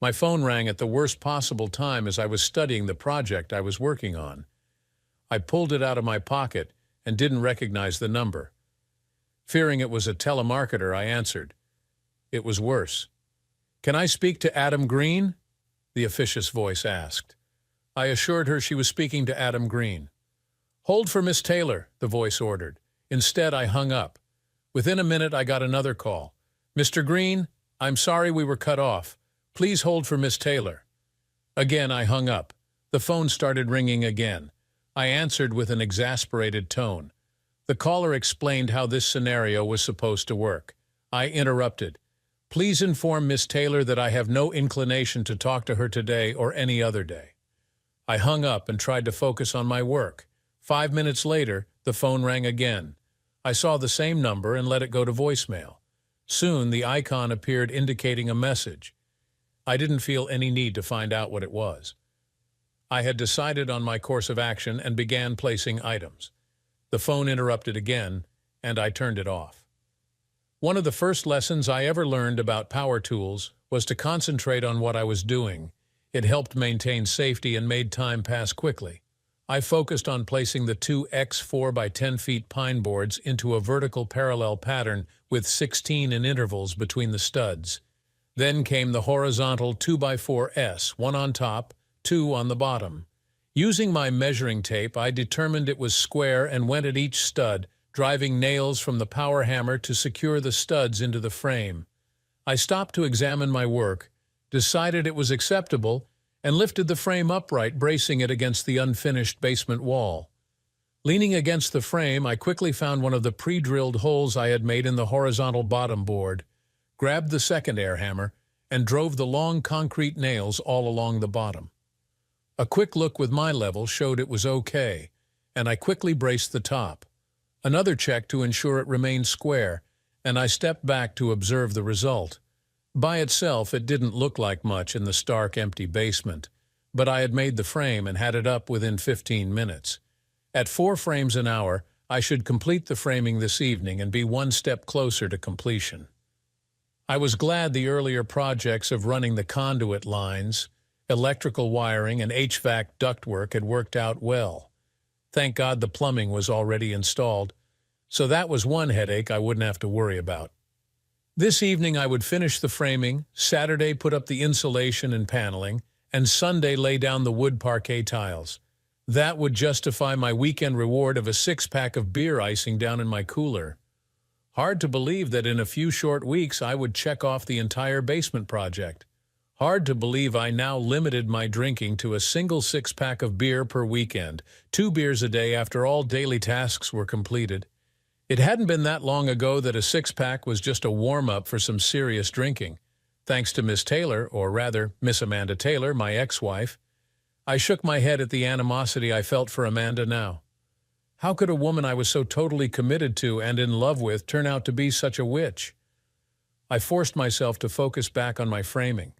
My phone rang at the worst possible time as I was studying the project I was working on. I pulled it out of my pocket and didn't recognize the number. Fearing it was a telemarketer, I answered. It was worse. "Can I speak to Adam Green?" the officious voice asked. I assured her she was speaking to Adam Green. "Hold for Miss Taylor," the voice ordered. Instead, I hung up. Within a minute, I got another call. "Mr. Green, I'm sorry we were cut off. Please hold for Miss Taylor." Again, I hung up. The phone started ringing again. I answered with an exasperated tone. The caller explained how this scenario was supposed to work. I interrupted. "Please inform Miss Taylor that I have no inclination to talk to her today or any other day." I hung up and tried to focus on my work. 5 minutes later, the phone rang again. I saw the same number and let it go to voicemail. Soon, the icon appeared indicating a message. I didn't feel any need to find out what it was. I had decided on my course of action and began placing items. The phone interrupted again, and I turned it off. One of the first lessons I ever learned about power tools was to concentrate on what I was doing. It helped maintain safety and made time pass quickly. I focused on placing the two X 4 by 10 feet pine boards into a vertical parallel pattern with 16 in intervals between the studs. Then came the horizontal 2 by 4 S, one on top, two on the bottom. Using my measuring tape, I determined it was square and went at each stud, driving nails from the power hammer to secure the studs into the frame. I stopped to examine my work, decided it was acceptable, and lifted the frame upright, bracing it against the unfinished basement wall. Leaning against the frame, I quickly found one of the pre-drilled holes I had made in the horizontal bottom board, grabbed the second air hammer, and drove the long concrete nails all along the bottom. A quick look with my level showed it was okay, and I quickly braced the top. Another check to ensure it remained square, and I stepped back to observe the result. By itself, it didn't look like much in the stark, empty basement, but I had made the frame and had it up within 15 minutes. At 4 frames an hour, I should complete the framing this evening and be one step closer to completion. I was glad the earlier projects of running the conduit lines, electrical wiring, and HVAC ductwork had worked out well. Thank God the plumbing was already installed, so that was one headache I wouldn't have to worry about. This evening I would finish the framing, Saturday put up the insulation and paneling, and Sunday lay down the wood parquet tiles. That would justify my weekend reward of a 6-pack of beer icing down in my cooler. Hard to believe that in a few short weeks I would check off the entire basement project. Hard to believe I now limited my drinking to a single 6-pack of beer per weekend, 2 beers a day after all daily tasks were completed. It hadn't been that long ago that a 6-pack was just a warm-up for some serious drinking. Thanks to Miss Taylor, or rather, Miss Amanda Taylor, my ex-wife. I shook my head at the animosity I felt for Amanda now. How could a woman I was so totally committed to and in love with turn out to be such a witch? I forced myself to focus back on my framing.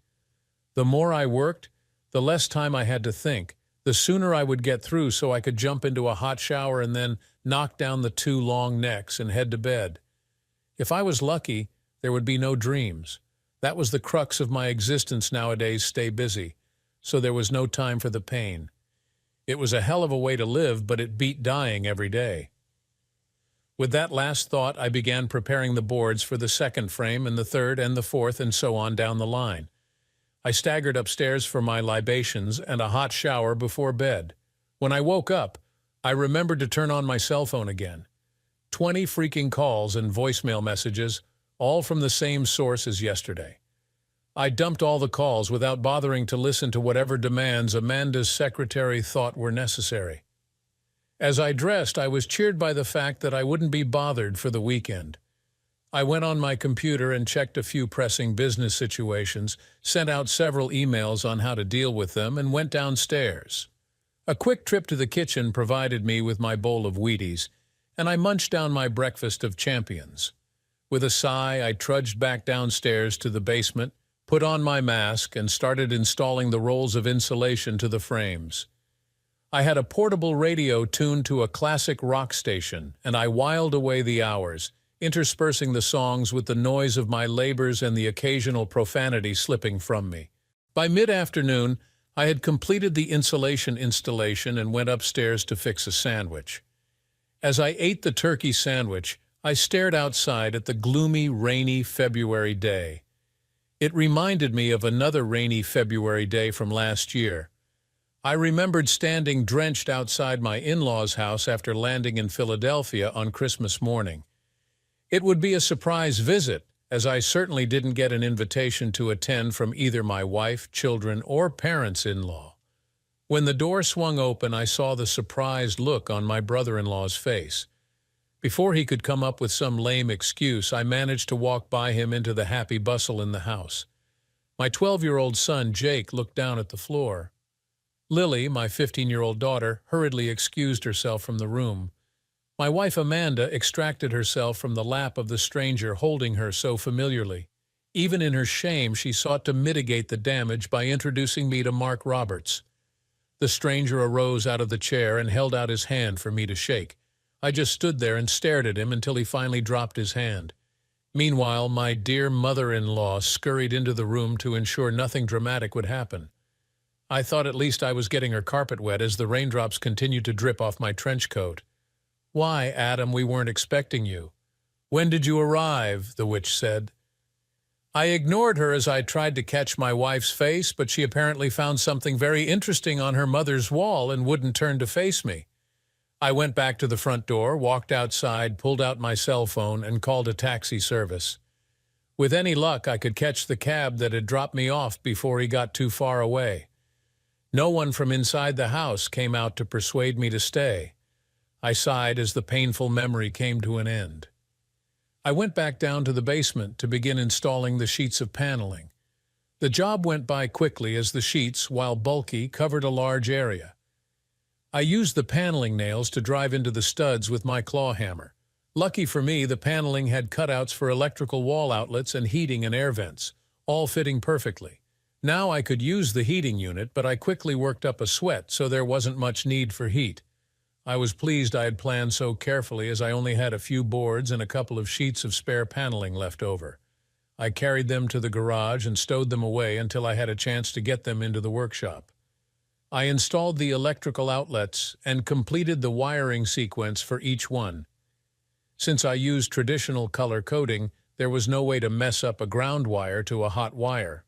The more I worked, the less time I had to think, the sooner I would get through so I could jump into a hot shower and then knock down the 2 long necks and head to bed. If I was lucky, there would be no dreams. That was the crux of my existence nowadays, stay busy, so there was no time for the pain. It was a hell of a way to live, but it beat dying every day. With that last thought, I began preparing the boards for the second frame and the third and the fourth and so on down the line. I staggered upstairs for my libations and a hot shower before bed. When I woke up, I remembered to turn on my cell phone again. 20 freaking calls and voicemail messages, all from the same source as yesterday. I dumped all the calls without bothering to listen to whatever demands Amanda's secretary thought were necessary. As I dressed, I was cheered by the fact that I wouldn't be bothered for the weekend. I went on my computer and checked a few pressing business situations, sent out several emails on how to deal with them, and went downstairs. A quick trip to the kitchen provided me with my bowl of Wheaties, and I munched down my breakfast of champions. With a sigh, I trudged back downstairs to the basement, put on my mask, and started installing the rolls of insulation to the frames. I had a portable radio tuned to a classic rock station, and I whiled away the hours, interspersing the songs with the noise of my labors and the occasional profanity slipping from me. By mid-afternoon, I had completed the insulation installation and went upstairs to fix a sandwich. As I ate the turkey sandwich, I stared outside at the gloomy, rainy February day. It reminded me of another rainy February day from last year. I remembered standing drenched outside my in-laws' house after landing in Philadelphia on Christmas morning. It would be a surprise visit, as I certainly didn't get an invitation to attend from either my wife, children, or parents-in-law. When the door swung open, I saw the surprised look on my brother-in-law's face. Before he could come up with some lame excuse, I managed to walk by him into the happy bustle in the house. My 12-year-old son, Jake, looked down at the floor. Lily, my 15-year-old daughter, hurriedly excused herself from the room. My wife Amanda extracted herself from the lap of the stranger holding her so familiarly. Even in her shame, she sought to mitigate the damage by introducing me to Mark Roberts. The stranger arose out of the chair and held out his hand for me to shake. I just stood there and stared at him until he finally dropped his hand. Meanwhile, my dear mother-in-law scurried into the room to ensure nothing dramatic would happen. I thought at least I was getting her carpet wet as the raindrops continued to drip off my trench coat. "Why, Adam, we weren't expecting you." "When did you arrive?" the witch said. I ignored her as I tried to catch my wife's face, but she apparently found something very interesting on her mother's wall and wouldn't turn to face me. I went back to the front door, walked outside, pulled out my cell phone, and called a taxi service. With any luck, I could catch the cab that had dropped me off before he got too far away. No one from inside the house came out to persuade me to stay. I sighed as the painful memory came to an end. I went back down to the basement to begin installing the sheets of paneling. The job went by quickly as the sheets, while bulky, covered a large area. I used the paneling nails to drive into the studs with my claw hammer. Lucky for me, the paneling had cutouts for electrical wall outlets and heating and air vents, all fitting perfectly. Now I could use the heating unit, but I quickly worked up a sweat, so there wasn't much need for heat. I was pleased I had planned so carefully, as I only had a few boards and a couple of sheets of spare paneling left over. I carried them to the garage and stowed them away until I had a chance to get them into the workshop. I installed the electrical outlets and completed the wiring sequence for each one. Since I used traditional color coding, there was no way to mess up a ground wire to a hot wire.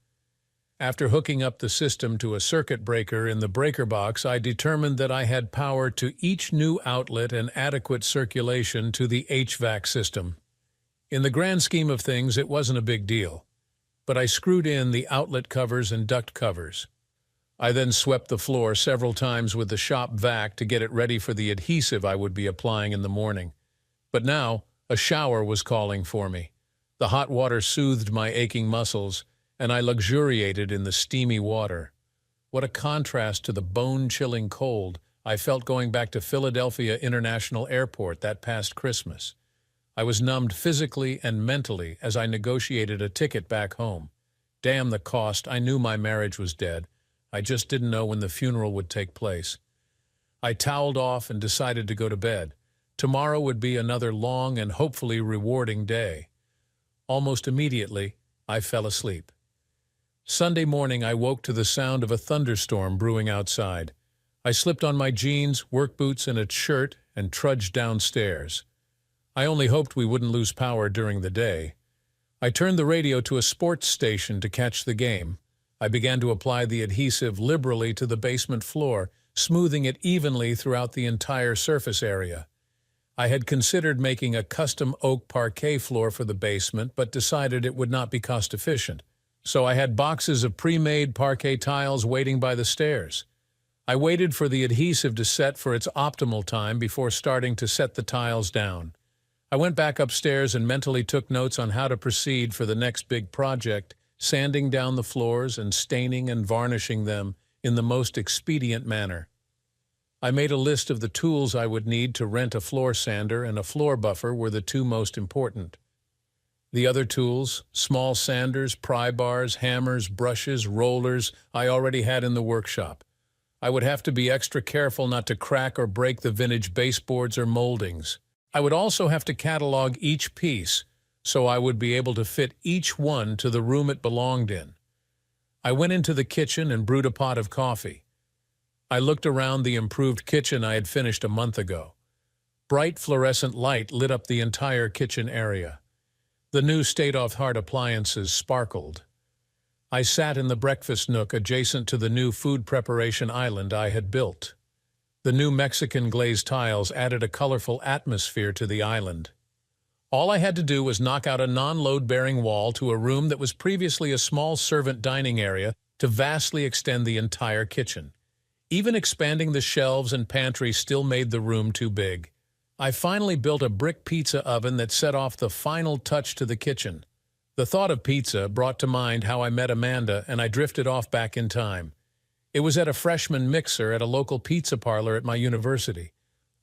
After hooking up the system to a circuit breaker in the breaker box, I determined that I had power to each new outlet and adequate circulation to the HVAC system. In the grand scheme of things, it wasn't a big deal, but I screwed in the outlet covers and duct covers. I then swept the floor several times with the shop vac to get it ready for the adhesive I would be applying in the morning. But now, a shower was calling for me. The hot water soothed my aching muscles, and I luxuriated in the steamy water. What a contrast to the bone-chilling cold I felt going back to Philadelphia International Airport that past Christmas. I was numbed physically and mentally as I negotiated a ticket back home. Damn the cost, I knew my marriage was dead. I just didn't know when the funeral would take place. I toweled off and decided to go to bed. Tomorrow would be another long and hopefully rewarding day. Almost immediately, I fell asleep. Sunday morning, I woke to the sound of a thunderstorm brewing outside. I slipped on my jeans, work boots, and a shirt and trudged downstairs. I only hoped we wouldn't lose power during the day. I turned the radio to a sports station to catch the game. I began to apply the adhesive liberally to the basement floor, smoothing it evenly throughout the entire surface area. I had considered making a custom oak parquet floor for the basement, but decided it would not be cost-efficient. So I had boxes of pre-made parquet tiles waiting by the stairs. I waited for the adhesive to set for its optimal time before starting to set the tiles down. I went back upstairs and mentally took notes on how to proceed for the next big project, sanding down the floors and staining and varnishing them in the most expedient manner. I made a list of the tools I would need to rent a floor sander, and a floor buffer were the two most important. The other tools, small sanders, pry bars, hammers, brushes, rollers, I already had in the workshop. I would have to be extra careful not to crack or break the vintage baseboards or moldings. I would also have to catalog each piece, so I would be able to fit each one to the room it belonged in. I went into the kitchen and brewed a pot of coffee. I looked around the improved kitchen I had finished a month ago. Bright fluorescent light lit up the entire kitchen area. The new state-of-the-art appliances sparkled. I sat in the breakfast nook adjacent to the new food preparation island I had built. The new Mexican glazed tiles added a colorful atmosphere to the island. All I had to do was knock out a non-load-bearing wall to a room that was previously a small servant dining area to vastly extend the entire kitchen. Even expanding the shelves and pantry still made the room too big. I finally built a brick pizza oven that set off the final touch to the kitchen. The thought of pizza brought to mind how I met Amanda, and I drifted off back in time. It was at a freshman mixer at a local pizza parlor at my university.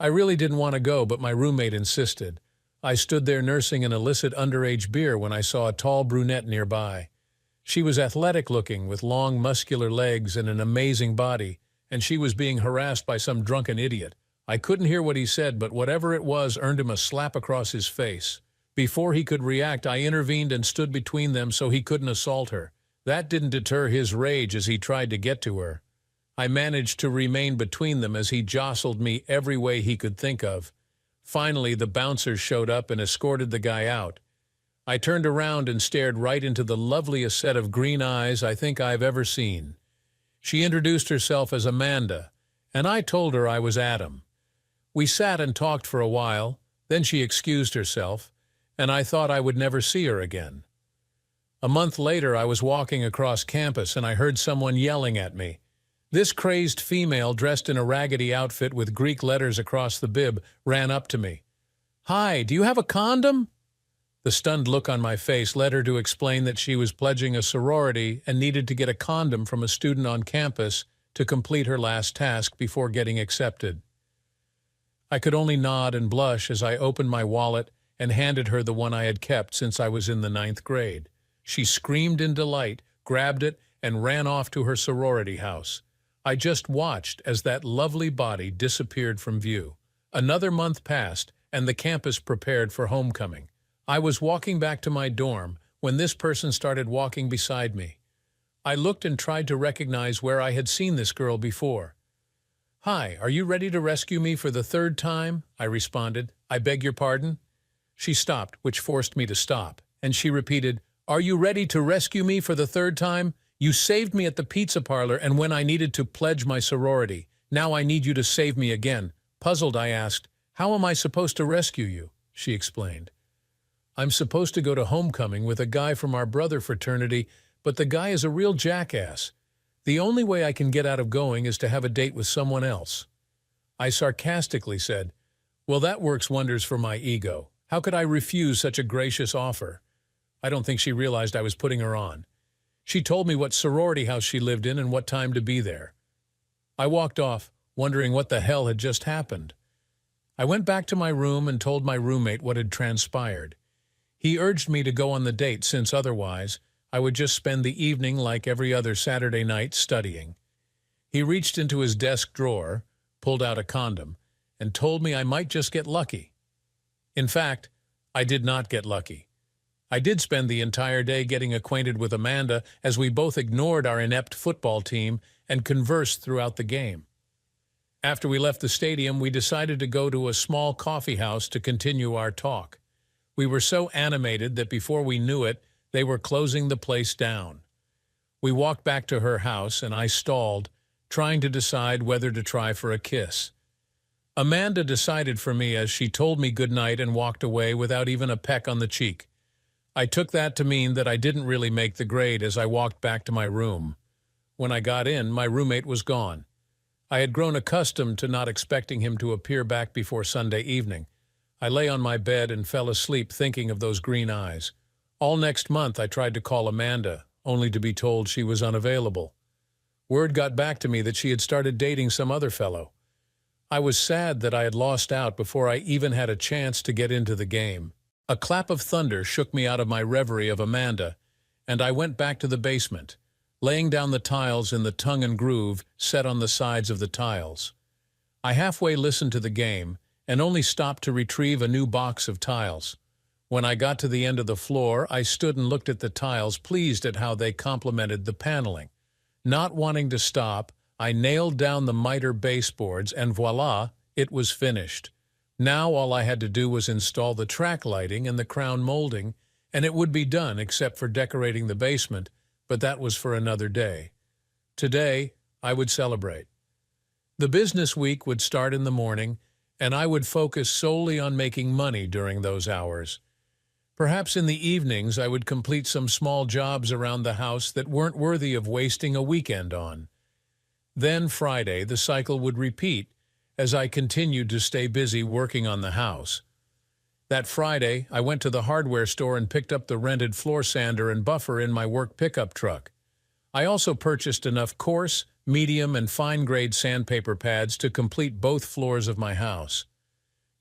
I really didn't want to go, but my roommate insisted. I stood there nursing an illicit underage beer when I saw a tall brunette nearby. She was athletic-looking, with long, muscular legs and an amazing body, and she was being harassed by some drunken idiot. I couldn't hear what he said, but whatever it was earned him a slap across his face. Before he could react, I intervened and stood between them so he couldn't assault her. That didn't deter his rage as he tried to get to her. I managed to remain between them as he jostled me every way he could think of. Finally, the bouncers showed up and escorted the guy out. I turned around and stared right into the loveliest set of green eyes I think I've ever seen. She introduced herself as Amanda, and I told her I was Adam. We sat and talked for a while, then she excused herself, and I thought I would never see her again. A month later, I was walking across campus and I heard someone yelling at me. This crazed female, dressed in a raggedy outfit with Greek letters across the bib, ran up to me. "Hi, do you have a condom?" The stunned look on my face led her to explain that she was pledging a sorority and needed to get a condom from a student on campus to complete her last task before getting accepted. I could only nod and blush as I opened my wallet and handed her the one I had kept since I was in the 9th grade. She screamed in delight, grabbed it, and ran off to her sorority house. I just watched as that lovely body disappeared from view. Another month passed, and the campus prepared for homecoming. I was walking back to my dorm when this person started walking beside me. I looked and tried to recognize where I had seen this girl before. "Hi, are you ready to rescue me for the 3rd time?" I responded. "I beg your pardon?" She stopped, which forced me to stop, and she repeated, "Are you ready to rescue me for the 3rd time? You saved me at the pizza parlor and when I needed to pledge my sorority. Now I need you to save me again." Puzzled, I asked, "How am I supposed to rescue you?" She explained. "I'm supposed to go to homecoming with a guy from our brother fraternity, but the guy is a real jackass. The only way I can get out of going is to have a date with someone else." I sarcastically said, "Well, that works wonders for my ego. How could I refuse such a gracious offer?" I don't think she realized I was putting her on. She told me what sorority house she lived in and what time to be there. I walked off, wondering what the hell had just happened. I went back to my room and told my roommate what had transpired. He urged me to go on the date since otherwise I would just spend the evening like every other Saturday night studying. He reached into his desk drawer, pulled out a condom, and told me I might just get lucky. In fact, I did not get lucky. I did spend the entire day getting acquainted with Amanda as we both ignored our inept football team and conversed throughout the game. After we left the stadium, we decided to go to a small coffee house to continue our talk. We were so animated that before we knew it, they were closing the place down. We walked back to her house, and I stalled, trying to decide whether to try for a kiss. Amanda decided for me as she told me goodnight and walked away without even a peck on the cheek. I took that to mean that I didn't really make the grade as I walked back to my room. When I got in, my roommate was gone. I had grown accustomed to not expecting him to appear back before Sunday evening. I lay on my bed and fell asleep thinking of those green eyes. All next month I tried to call Amanda, only to be told she was unavailable. Word got back to me that she had started dating some other fellow. I was sad that I had lost out before I even had a chance to get into the game. A clap of thunder shook me out of my reverie of Amanda, and I went back to the basement, laying down the tiles in the tongue and groove set on the sides of the tiles. I halfway listened to the game and only stopped to retrieve a new box of tiles. When I got to the end of the floor, I stood and looked at the tiles, pleased at how they complemented the paneling. Not wanting to stop, I nailed down the miter baseboards and voila, it was finished. Now all I had to do was install the track lighting and the crown molding, and it would be done except for decorating the basement, but that was for another day. Today, I would celebrate. The business week would start in the morning, and I would focus solely on making money during those hours. Perhaps in the evenings I would complete some small jobs around the house that weren't worthy of wasting a weekend on. Then Friday, the cycle would repeat as I continued to stay busy working on the house. That Friday, I went to the hardware store and picked up the rented floor sander and buffer in my work pickup truck. I also purchased enough coarse, medium, and fine-grade sandpaper pads to complete both floors of my house.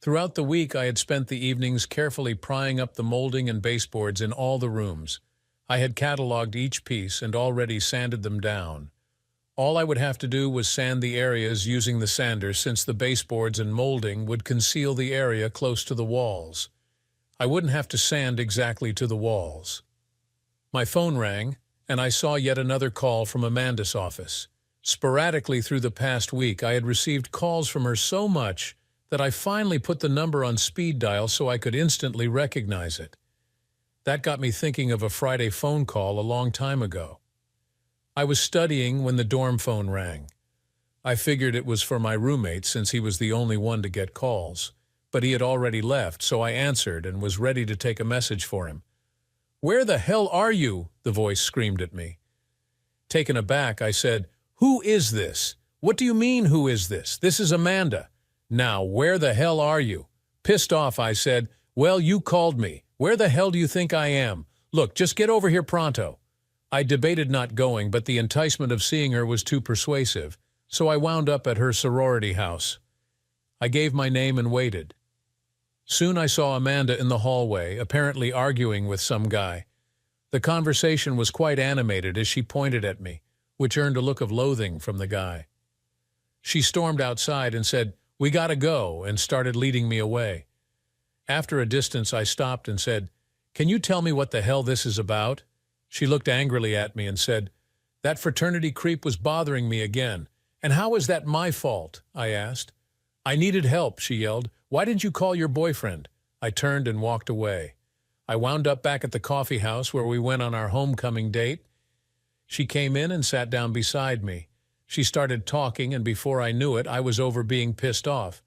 Throughout the week, I had spent the evenings carefully prying up the molding and baseboards in all the rooms. I had cataloged each piece and already sanded them down. All I would have to do was sand the areas using the sander, since the baseboards and molding would conceal the area close to the walls. I wouldn't have to sand exactly to the walls. My phone rang, and I saw yet another call from Amanda's office. Sporadically through the past week, I had received calls from her so much that I finally put the number on speed dial so I could instantly recognize it. That got me thinking of a Friday phone call a long time ago. I was studying when the dorm phone rang. I figured it was for my roommate since he was the only one to get calls, but he had already left, so I answered and was ready to take a message for him. "Where the hell are you?" the voice screamed at me. Taken aback, I said, "Who is this? What do you mean, who is this? This is Amanda." "Now, where the hell are you?" Pissed off, I said, "Well, you called me. Where the hell do you think I am? Look, just get over here pronto." I debated not going, but the enticement of seeing her was too persuasive, so I wound up at her sorority house. I gave my name and waited. Soon I saw Amanda in the hallway, apparently arguing with some guy. The conversation was quite animated as she pointed at me, which earned a look of loathing from the guy. She stormed outside and said, "We gotta go," and started leading me away. After a distance, I stopped and said, "Can you tell me what the hell this is about?" She looked angrily at me and said, "That fraternity creep was bothering me again." "And how is that my fault?" I asked. "I needed help," she yelled. "Why didn't you call your boyfriend?" I turned and walked away. I wound up back at the coffee house where we went on our homecoming date. She came in and sat down beside me. She started talking, and before I knew it, I was over being pissed off.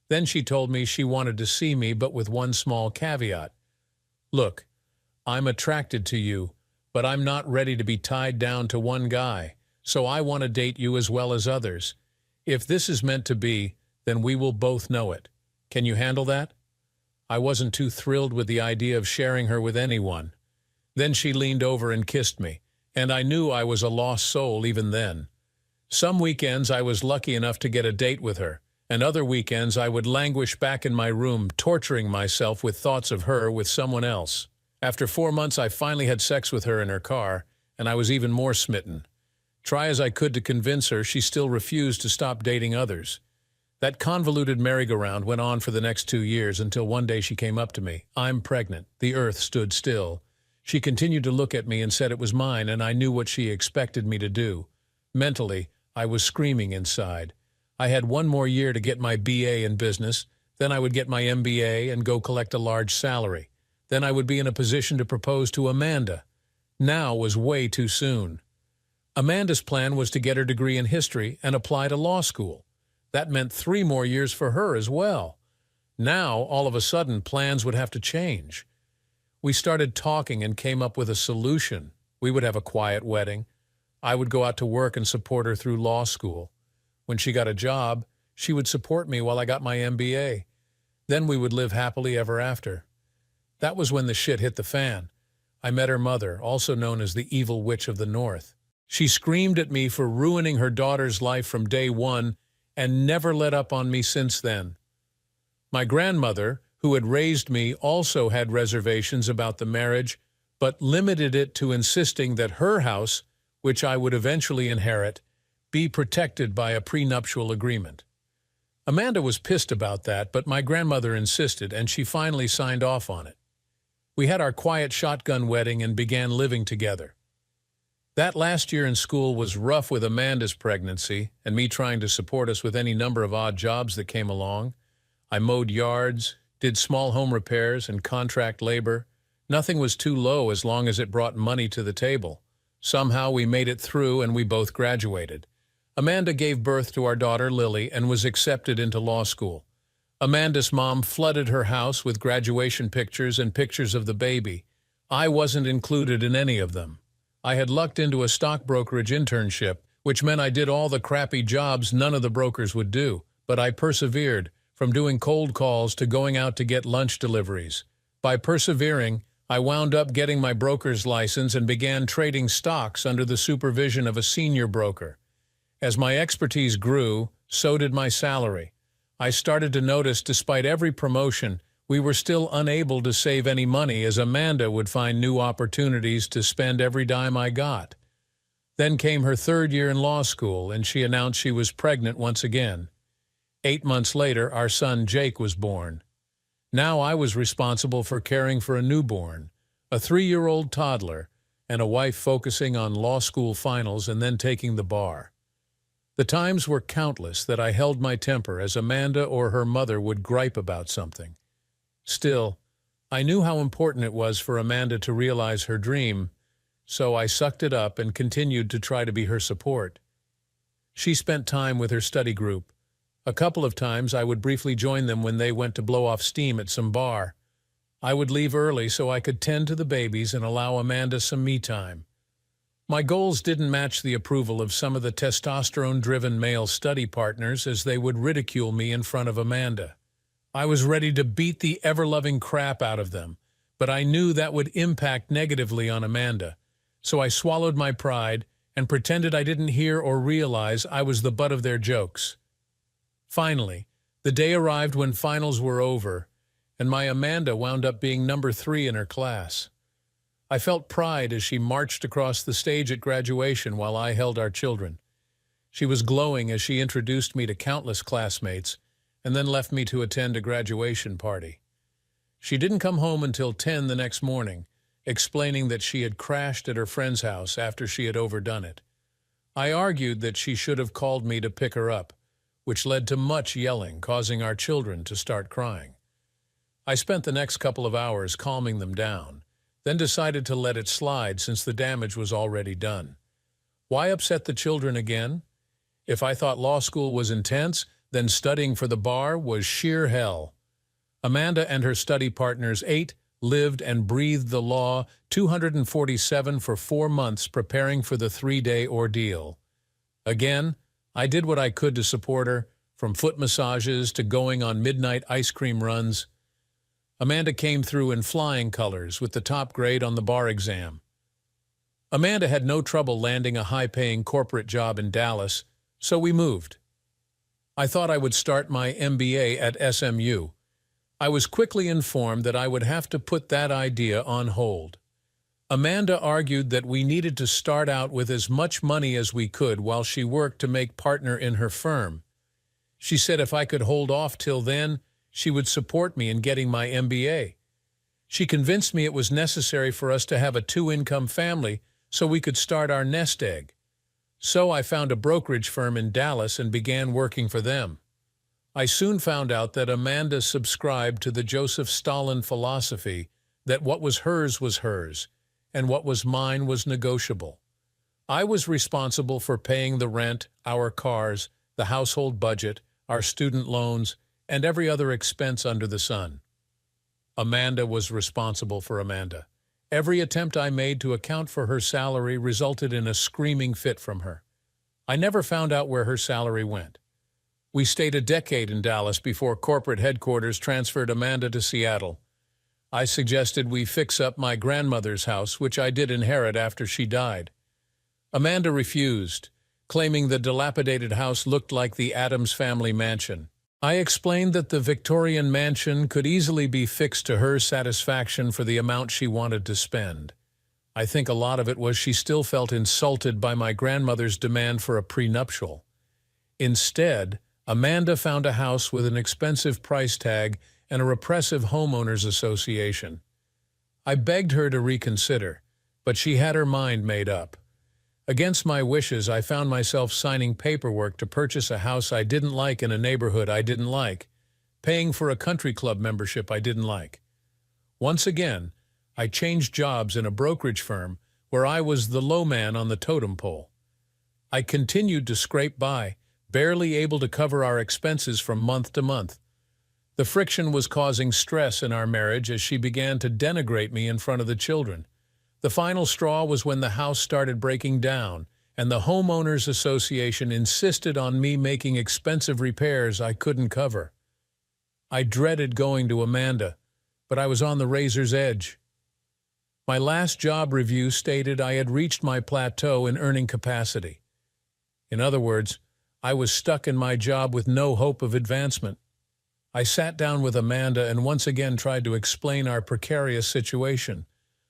Then she told me she wanted to see me, but with one small caveat. "Look, I'm attracted to you, but I'm not ready to be tied down to one guy, so I want to date you as well as others. If this is meant to be, then we will both know it. Can you handle that?" I wasn't too thrilled with the idea of sharing her with anyone. Then she leaned over and kissed me, and I knew I was a lost soul even then. Some weekends I was lucky enough to get a date with her, and other weekends I would languish back in my room, torturing myself with thoughts of her with someone else. After 4 months, I finally had sex with her in her car, and I was even more smitten. Try as I could to convince her, she still refused to stop dating others. That convoluted merry-go-round went on for the next 2 years until one day she came up to me. "I'm pregnant." The earth stood still. She continued to look at me and said it was mine, and I knew what she expected me to do. Mentally, I was screaming inside. I had 1 more year to get my BA in business, then I would get my MBA and go collect a large salary. Then I would be in a position to propose to Amanda. Now was way too soon. Amanda's plan was to get her degree in history and apply to law school. That meant 3 more years for her as well. Now, all of a sudden, plans would have to change. We started talking and came up with a solution. We would have a quiet wedding. I would go out to work and support her through law school. When she got a job, she would support me while I got my MBA. Then we would live happily ever after. That was when the shit hit the fan. I met her mother, also known as the Evil Witch of the North. She screamed at me for ruining her daughter's life from day one and never let up on me since then. My grandmother, who had raised me, also had reservations about the marriage, but limited it to insisting that her house, which I would eventually inherit, be protected by a prenuptial agreement. Amanda was pissed about that, but my grandmother insisted, and she finally signed off on it. We had our quiet shotgun wedding and began living together. That last year in school was rough with Amanda's pregnancy and me trying to support us with any number of odd jobs that came along. I mowed yards, did small home repairs and contract labor. Nothing was too low as long as it brought money to the table. Somehow we made it through and we both graduated. Amanda gave birth to our daughter Lily and was accepted into law school. Amanda's mom flooded her house with graduation pictures and pictures of the baby. I wasn't included in any of them. I had lucked into a stock brokerage internship, which meant I did all the crappy jobs none of the brokers would do, but I persevered, from doing cold calls to going out to get lunch deliveries. By persevering, I wound up getting my broker's license and began trading stocks under the supervision of a senior broker. As my expertise grew, so did my salary. I started to notice, despite every promotion, we were still unable to save any money as Amanda would find new opportunities to spend every dime I got. Then came her third year in law school, and she announced she was pregnant once again. 8 months later, our son Jake was born. Now I was responsible for caring for a newborn, a 3-year-old toddler, and a wife focusing on law school finals and then taking the bar. The times were countless that I held my temper as Amanda or her mother would gripe about something. Still, I knew how important it was for Amanda to realize her dream, so I sucked it up and continued to try to be her support. She spent time with her study group. A couple of times I would briefly join them when they went to blow off steam at some bar. I would leave early so I could tend to the babies and allow Amanda some me time. My goals didn't match the approval of some of the testosterone-driven male study partners as they would ridicule me in front of Amanda. I was ready to beat the ever-loving crap out of them, but I knew that would impact negatively on Amanda, so I swallowed my pride and pretended I didn't hear or realize I was the butt of their jokes. Finally, the day arrived when finals were over, and my Amanda wound up being number 3 in her class. I felt pride as she marched across the stage at graduation while I held our children. She was glowing as she introduced me to countless classmates and then left me to attend a graduation party. She didn't come home until 10 the next morning, explaining that she had crashed at her friend's house after she had overdone it. I argued that she should have called me to pick her up, which led to much yelling, causing our children to start crying. I spent the next couple of hours calming them down, then decided to let it slide since the damage was already done. Why upset the children again? If I thought law school was intense, then studying for the bar was sheer hell. Amanda and her study partners ate, lived, and breathed the law 247 for 4 months preparing for the 3-day ordeal. Again, I did what I could to support her, from foot massages to going on midnight ice cream runs. Amanda came through in flying colors with the top grade on the bar exam. Amanda had no trouble landing a high-paying corporate job in Dallas, so we moved. I thought I would start my MBA at SMU. I was quickly informed that I would have to put that idea on hold. Amanda argued that we needed to start out with as much money as we could while she worked to make partner in her firm. She said if I could hold off till then, she would support me in getting my MBA. She convinced me it was necessary for us to have a 2-income family so we could start our nest egg. So I found a brokerage firm in Dallas and began working for them. I soon found out that Amanda subscribed to the Joseph Stalin philosophy that what was hers, and what was mine was negotiable. I was responsible for paying the rent, our cars, the household budget, our student loans, and every other expense under the sun. Amanda was responsible for Amanda. Every attempt I made to account for her salary resulted in a screaming fit from her. I never found out where her salary went. We stayed a decade in Dallas before corporate headquarters transferred Amanda to Seattle. I suggested we fix up my grandmother's house, which I did inherit after she died. Amanda refused, claiming the dilapidated house looked like the Addams family mansion. I explained that the Victorian mansion could easily be fixed to her satisfaction for the amount she wanted to spend. I think a lot of it was she still felt insulted by my grandmother's demand for a prenuptial. Instead, Amanda found a house with an expensive price tag and a repressive homeowners association. I begged her to reconsider, but she had her mind made up. Against my wishes, I found myself signing paperwork to purchase a house I didn't like in a neighborhood I didn't like, paying for a country club membership I didn't like. Once again, I changed jobs in a brokerage firm where I was the low man on the totem pole. I continued to scrape by, barely able to cover our expenses from month to month. The friction was causing stress in our marriage as she began to denigrate me in front of the children. The final straw was when the house started breaking down, and the homeowners association insisted on me making expensive repairs I couldn't cover. I dreaded going to Amanda, but I was on the razor's edge. My last job review stated I had reached my plateau in earning capacity. In other words, I was stuck in my job with no hope of advancement. I sat down with Amanda and once again tried to explain our precarious situation.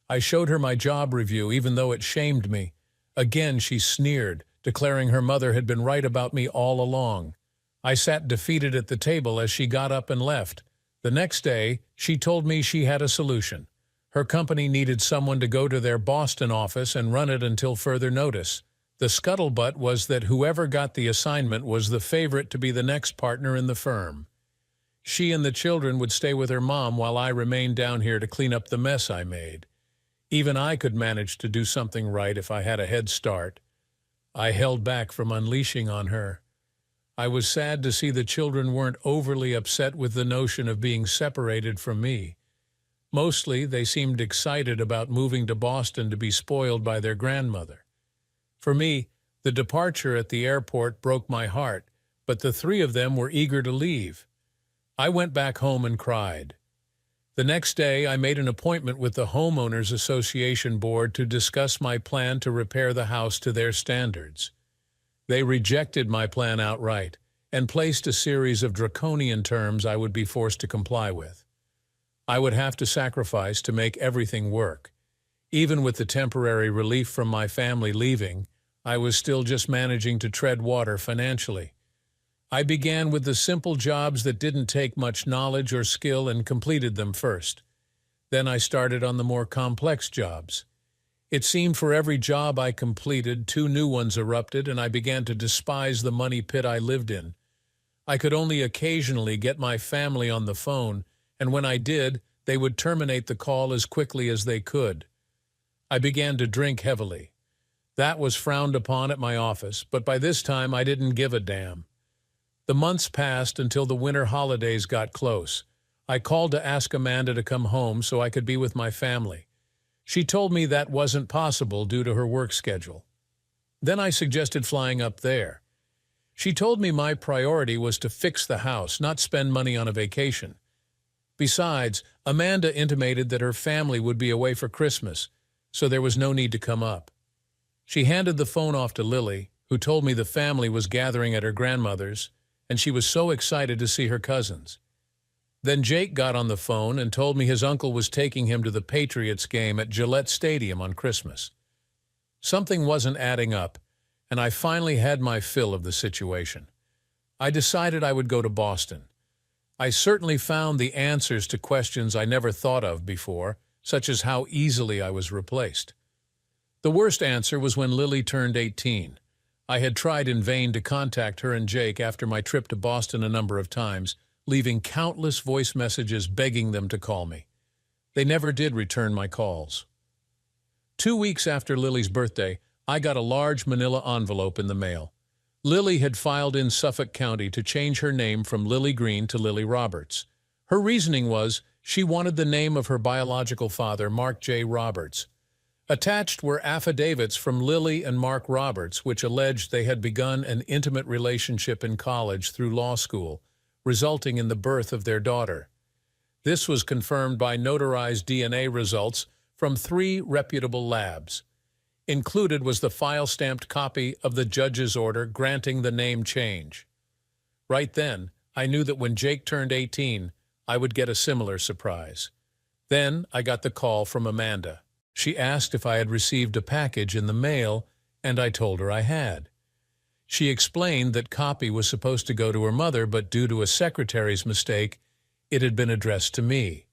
I showed her my job review, even though it shamed me. Again, she sneered, declaring her mother had been right about me all along. I sat defeated at the table as she got up and left. The next day, she told me she had a solution. Her company needed someone to go to their Boston office and run it until further notice. The scuttlebutt was that whoever got the assignment was the favorite to be the next partner in the firm. She and the children would stay with her mom while I remained down here to clean up the mess I made. Even I could manage to do something right if I had a head start. I held back from unleashing on her. I was sad to see the children weren't overly upset with the notion of being separated from me. Mostly, they seemed excited about moving to Boston to be spoiled by their grandmother. For me, the departure at the airport broke my heart, but the three of them were eager to leave. I went back home and cried. The next day, I made an appointment with the Homeowners Association Board to discuss my plan to repair the house to their standards. They rejected my plan outright and placed a series of draconian terms I would be forced to comply with. I would have to sacrifice to make everything work. Even with the temporary relief from my family leaving, I was still just managing to tread water financially. I began with the simple jobs that didn't take much knowledge or skill and completed them first. Then I started on the more complex jobs. It seemed for every job I completed, two new ones erupted, and I began to despise the money pit I lived in. I could only occasionally get my family on the phone, and when I did, they would terminate the call as quickly as they could. I began to drink heavily. That was frowned upon at my office, but by this time I didn't give a damn. The months passed until the winter holidays got close. I called to ask Amanda to come home so I could be with my family. She told me that wasn't possible due to her work schedule. Then I suggested flying up there. She told me my priority was to fix the house, not spend money on a vacation. Besides, Amanda intimated that her family would be away for Christmas, so there was no need to come up. She handed the phone off to Lily, who told me the family was gathering at her grandmother's, and she was so excited to see her cousins. Then Jake got on the phone and told me his uncle was taking him to the Patriots game at Gillette Stadium on Christmas. Something wasn't adding up, and I finally had my fill of the situation. I decided I would go to Boston. I certainly found the answers to questions I never thought of before, such as how easily I was replaced. The worst answer was when Lily turned 18. I had tried in vain to contact her and Jake after my trip to Boston a number of times, leaving countless voice messages begging them to call me. They never did return my calls. 2 weeks after Lily's birthday, I got a large manila envelope in the mail. Lily had filed in Suffolk County to change her name from Lily Green to Lily Roberts. Her reasoning was she wanted the name of her biological father, Mark J. Roberts. Attached were affidavits from Lily and Mark Roberts, which alleged they had begun an intimate relationship in college through law school, resulting in the birth of their daughter. This was confirmed by notarized DNA results from 3 reputable labs. Included was the file-stamped copy of the judge's order granting the name change. Right then, I knew that when Jake turned 18, I would get a similar surprise. Then I got the call from Amanda. She asked if I had received a package in the mail, and I told her I had. She explained that copy was supposed to go to her mother, but due to a secretary's mistake, it had been addressed to me.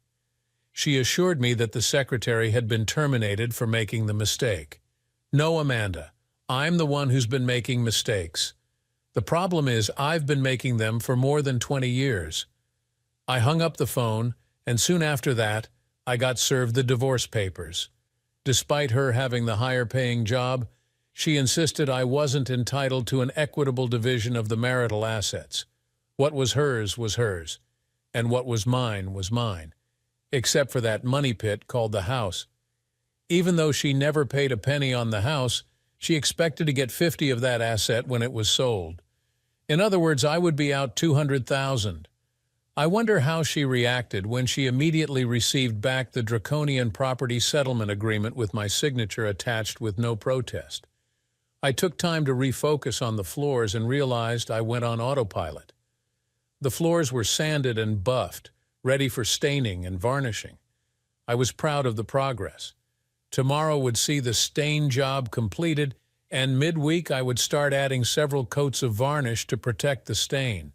She assured me that the secretary had been terminated for making the mistake. No, Amanda, I'm the one who's been making mistakes. The problem is I've been making them for more than 20 years. I hung up the phone, and soon after that, I got served the divorce papers. Despite her having the higher-paying job, she insisted I wasn't entitled to an equitable division of the marital assets. What was hers, and what was mine, except for that money pit called the house. Even though she never paid a penny on the house, she expected to get 50 of that asset when it was sold. In other words, I would be out $200,000. I wonder how she reacted when she immediately received back the draconian property settlement agreement with my signature attached with no protest. I took time to refocus on the floors and realized I went on autopilot. The floors were sanded and buffed, ready for staining and varnishing. I was proud of the progress. Tomorrow would see the stain job completed, and midweek I would start adding several coats of varnish to protect the stain.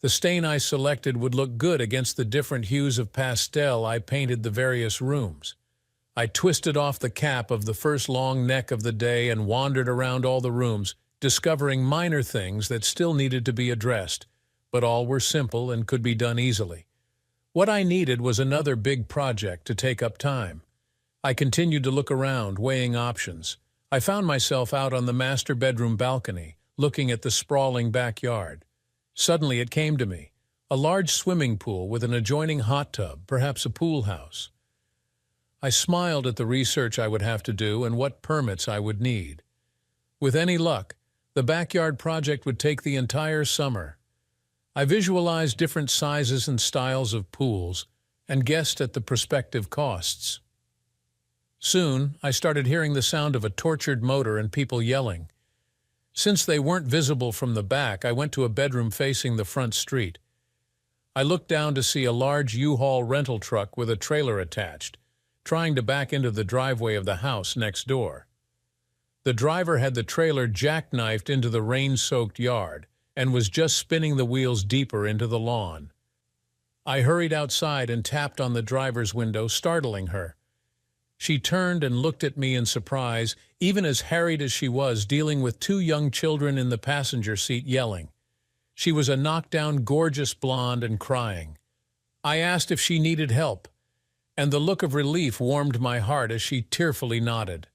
The stain I selected would look good against the different hues of pastel I painted the various rooms. I twisted off the cap of the first long neck of the day and wandered around all the rooms, discovering minor things that still needed to be addressed, but all were simple and could be done easily. What I needed was another big project to take up time. I continued to look around, weighing options. I found myself out on the master bedroom balcony, looking at the sprawling backyard. Suddenly it came to me, a large swimming pool with an adjoining hot tub, perhaps a pool house. I smiled at the research I would have to do and what permits I would need. With any luck, the backyard project would take the entire summer. I visualized different sizes and styles of pools and guessed at the prospective costs. Soon, I started hearing the sound of a tortured motor and people yelling. Since they weren't visible from the back, I went to a bedroom facing the front street. I looked down to see a large U-Haul rental truck with a trailer attached, trying to back into the driveway of the house next door. The driver had the trailer jackknifed into the rain-soaked yard and was just spinning the wheels deeper into the lawn. I hurried outside and tapped on the driver's window, startling her. She turned and looked at me in surprise, even as harried as she was, dealing with two young children in the passenger seat yelling. She was a knockdown, gorgeous blonde and crying. I asked if she needed help, and the look of relief warmed my heart as she tearfully nodded.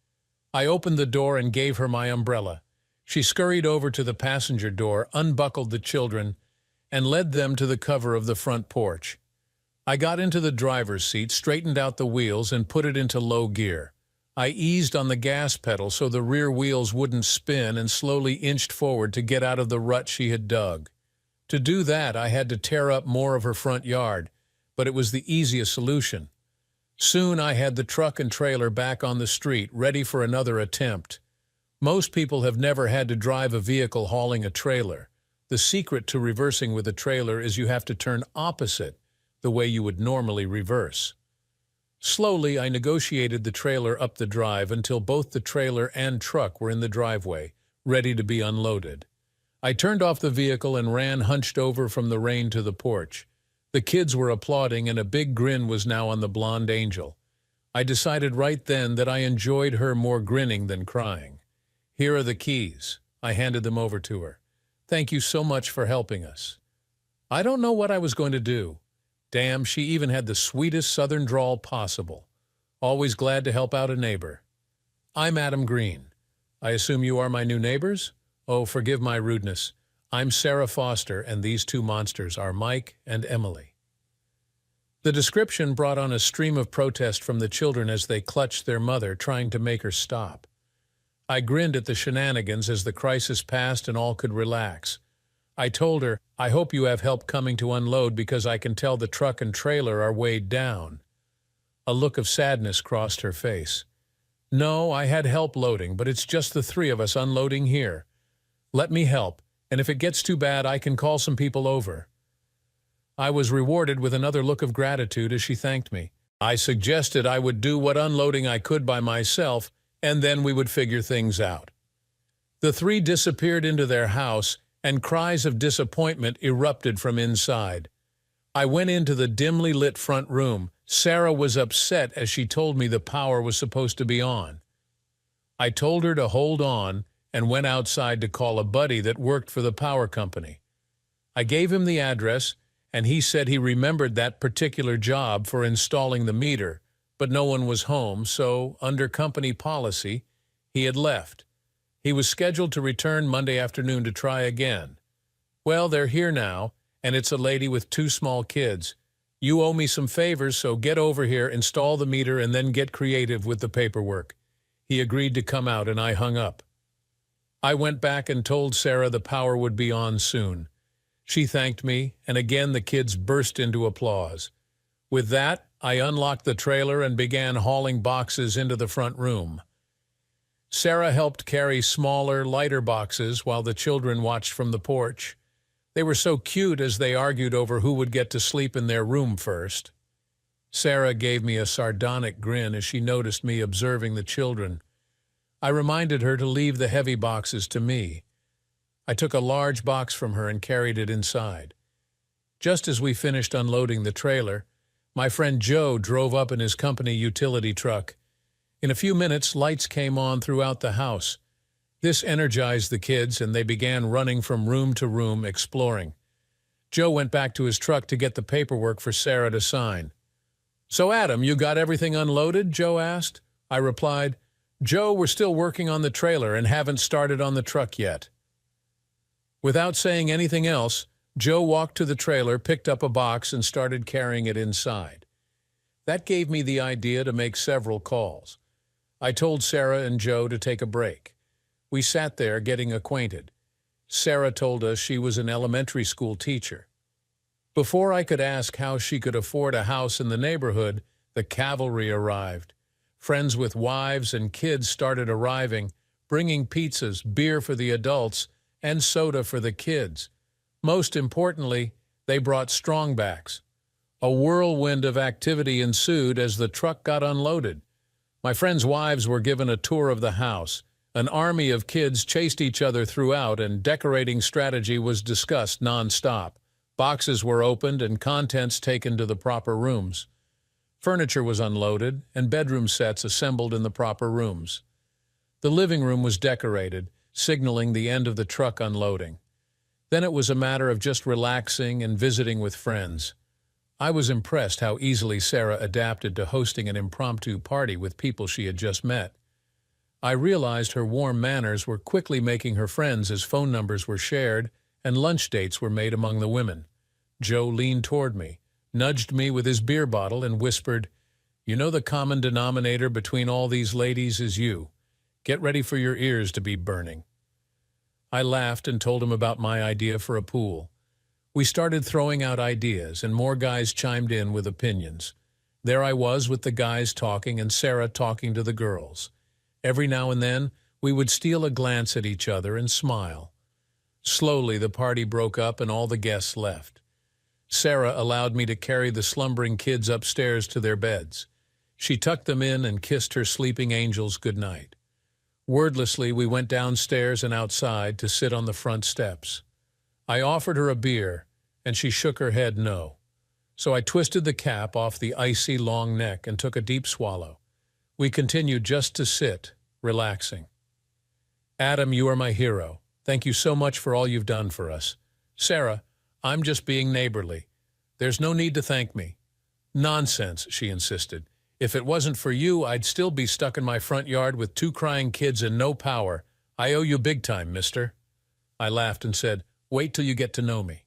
I opened the door and gave her my umbrella. She scurried over to the passenger door, unbuckled the children, and led them to the cover of the front porch. I got into the driver's seat, straightened out the wheels, and put it into low gear. I eased on the gas pedal so the rear wheels wouldn't spin and slowly inched forward to get out of the rut she had dug. To do that, I had to tear up more of her front yard, but it was the easiest solution. Soon I had the truck and trailer back on the street, ready for another attempt. Most people have never had to drive a vehicle hauling a trailer. The secret to reversing with a trailer is you have to turn opposite the way you would normally reverse. Slowly, I negotiated the trailer up the drive until both the trailer and truck were in the driveway, ready to be unloaded. I turned off the vehicle and ran hunched over from the rain to the porch. The kids were applauding, and a big grin was now on the blonde angel. I decided right then that I enjoyed her more grinning than crying. Here are the keys. I handed them over to her. Thank you so much for helping us. I don't know what I was going to do. Damn, she even had the sweetest southern drawl possible. Always glad to help out a neighbor. I'm Adam Green. I assume you are my new neighbors? Oh, forgive my rudeness. I'm Sarah Foster, and these two monsters are Mike and Emily. The description brought on a stream of protest from the children as they clutched their mother, trying to make her stop. I grinned at the shenanigans as the crisis passed and all could relax. I told her, I hope you have help coming to unload because I can tell the truck and trailer are weighed down. A look of sadness crossed her face. No, I had help loading, but it's just the three of us unloading here. Let me help, and if it gets too bad, I can call some people over. I was rewarded with another look of gratitude as she thanked me. I suggested I would do what unloading I could by myself, and then we would figure things out. The three disappeared into their house, and cries of disappointment erupted from inside. I went into the dimly lit front room. Sarah was upset as she told me the power was supposed to be on. I told her to hold on and went outside to call a buddy that worked for the power company. I gave him the address, and he said he remembered that particular job for installing the meter, but no one was home, so, under company policy, he had left. He was scheduled to return Monday afternoon to try again. Well, they're here now, and it's a lady with 2 small kids. You owe me some favors, so get over here, install the meter, and then get creative with the paperwork. He agreed to come out, and I hung up. I went back and told Sarah the power would be on soon. She thanked me, and again the kids burst into applause. With that, I unlocked the trailer and began hauling boxes into the front room. Sarah helped carry smaller, lighter boxes while the children watched from the porch. They were so cute as they argued over who would get to sleep in their room first. Sarah gave me a sardonic grin as she noticed me observing the children. I reminded her to leave the heavy boxes to me. I took a large box from her and carried it inside. Just as we finished unloading the trailer, my friend Joe drove up in his company utility truck. In a few minutes, lights came on throughout the house. This energized the kids, and they began running from room to room, exploring. Joe went back to his truck to get the paperwork for Sarah to sign. "So, Adam, you got everything unloaded?" Joe asked. I replied, "Joe, we're still working on the trailer and haven't started on the truck yet." Without saying anything else, Joe walked to the trailer, picked up a box, and started carrying it inside. That gave me the idea to make several calls. I told Sarah and Joe to take a break. We sat there getting acquainted. Sarah told us she was an elementary school teacher. Before I could ask how she could afford a house in the neighborhood, the cavalry arrived. Friends with wives and kids started arriving, bringing pizzas, beer for the adults, and soda for the kids. Most importantly, they brought strongbacks. A whirlwind of activity ensued as the truck got unloaded. My friends' wives were given a tour of the house. An army of kids chased each other throughout, and decorating strategy was discussed nonstop. Boxes were opened and contents taken to the proper rooms. Furniture was unloaded and bedroom sets assembled in the proper rooms. The living room was decorated, signaling the end of the truck unloading. Then it was a matter of just relaxing and visiting with friends. I was impressed how easily Sarah adapted to hosting an impromptu party with people she had just met. I realized her warm manners were quickly making her friends as phone numbers were shared and lunch dates were made among the women. Joe leaned toward me, nudged me with his beer bottle, and whispered, "You know the common denominator between all these ladies is you. Get ready for your ears to be burning." I laughed and told him about my idea for a pool. We started throwing out ideas, and more guys chimed in with opinions. There I was with the guys talking and Sarah talking to the girls. Every now and then, we would steal a glance at each other and smile. Slowly, the party broke up and all the guests left. Sarah allowed me to carry the slumbering kids upstairs to their beds. She tucked them in and kissed her sleeping angels goodnight. Wordlessly, we went downstairs and outside to sit on the front steps. I offered her a beer, and she shook her head no. So I twisted the cap off the icy long neck and took a deep swallow. We continued just to sit, relaxing. "Adam, you are my hero. Thank you so much for all you've done for us." "Sarah, I'm just being neighborly. There's no need to thank me." "Nonsense," she insisted. "If it wasn't for you, I'd still be stuck in my front yard with 2 crying kids and no power. I owe you big time, mister." I laughed and said, "Wait till you get to know me."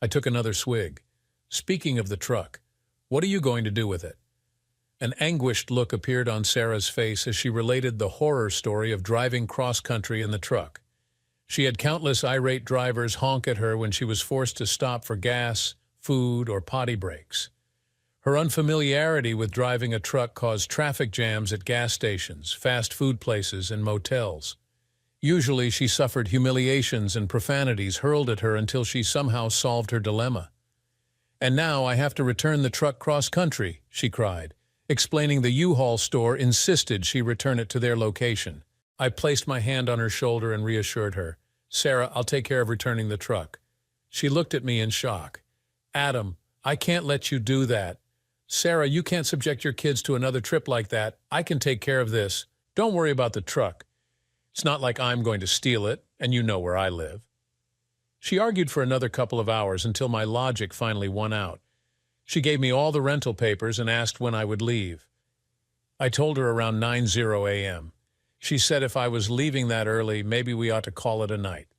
I took another swig. "Speaking of the truck, what are you going to do with it?" An anguished look appeared on Sarah's face as she related the horror story of driving cross-country in the truck. She had countless irate drivers honk at her when she was forced to stop for gas, food, or potty breaks. Her unfamiliarity with driving a truck caused traffic jams at gas stations, fast food places, and motels. Usually she suffered humiliations and profanities hurled at her until she somehow solved her dilemma. "And now I have to return the truck cross-country," she cried, explaining the U-Haul store insisted she return it to their location. I placed my hand on her shoulder and reassured her, "Sarah, I'll take care of returning the truck." She looked at me in shock. "Adam, I can't let you do that." "Sarah, you can't subject your kids to another trip like that. I can take care of this. Don't worry about the truck." It's not like I'm going to steal it, and you know where I live." She argued for another couple of hours until my logic finally won out. She gave me all the rental papers and asked when I would leave. I told her around 9:00 a.m. She said if I was leaving that early, maybe we ought to call it a night.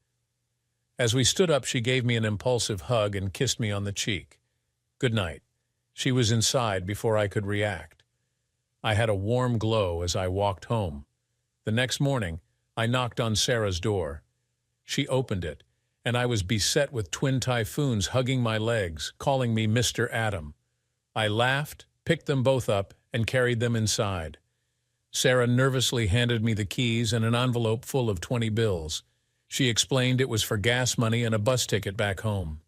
As we stood up, she gave me an impulsive hug and kissed me on the cheek. Good night. She was inside before I could react. I had a warm glow as I walked home. The next morning, I knocked on Sarah's door. She opened it, and I was beset with twin typhoons hugging my legs, calling me Mr. Adam. I laughed, picked them both up, and carried them inside. Sarah nervously handed me the keys and an envelope full of 20 bills. She explained it was for gas money and a bus ticket back home.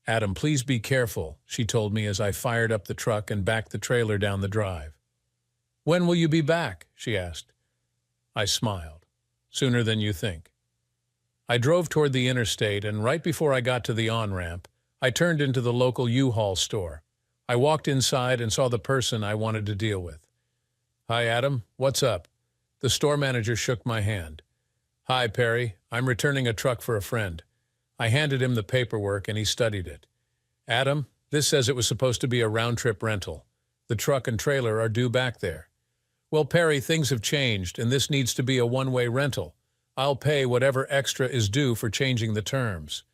"Adam, please be careful," she told me as I fired up the truck and backed the trailer down the drive. "When will you be back?" she asked. I smiled. "Sooner than you think." I drove toward the interstate, and right before I got to the on-ramp, I turned into the local U-Haul store. I walked inside and saw the person I wanted to deal with. "Hi, Adam. What's up?" The store manager shook my hand. "Hi, Perry. I'm returning a truck for a friend." I handed him the paperwork, and he studied it. "Adam, this says it was supposed to be a round-trip rental. The truck and trailer are due back there." "Well, Perry, things have changed, and this needs to be a one-way rental. I'll pay whatever extra is due for changing the terms."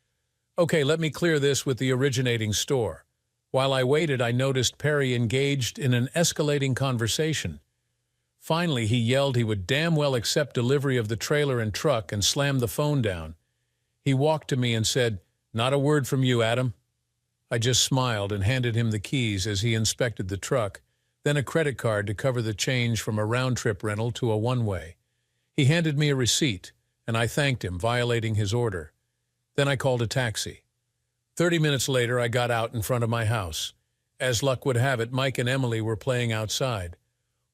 "Okay, let me clear this with the originating store." While I waited, I noticed Perry engaged in an escalating conversation. Finally, he yelled he would damn well accept delivery of the trailer and truck and slammed the phone down. He walked to me and said, "Not a word from you, Adam." I just smiled and handed him the keys as he inspected the truck, then a credit card to cover the change from a round-trip rental to a one-way. He handed me a receipt, and I thanked him, violating his order. Then I called a taxi. 30 minutes later, I got out in front of my house. As luck would have it, Mike and Emily were playing outside.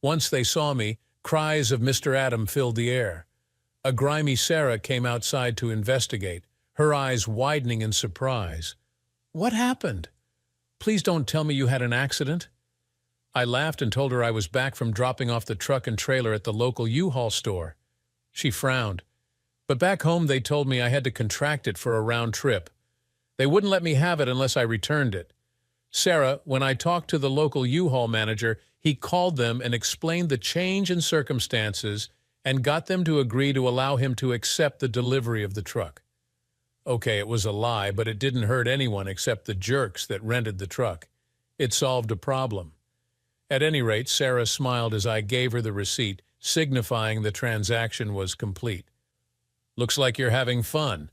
Once they saw me, cries of Mr. Adam filled the air. A grimy Sarah came outside to investigate, her eyes widening in surprise. "What happened? Please don't tell me you had an accident." I laughed and told her I was back from dropping off the truck and trailer at the local U-Haul store. She frowned. But back home they told me I had to contract it for a round trip. They wouldn't let me have it unless I returned it. Sarah, when I talked to the local U-Haul manager, he called them and explained the change in circumstances and got them to agree to allow him to accept the delivery of the truck. Okay, it was a lie, but it didn't hurt anyone except the jerks that rented the truck. It solved a problem. At any rate, Sarah smiled as I gave her the receipt, signifying the transaction was complete. "Looks like you're having fun."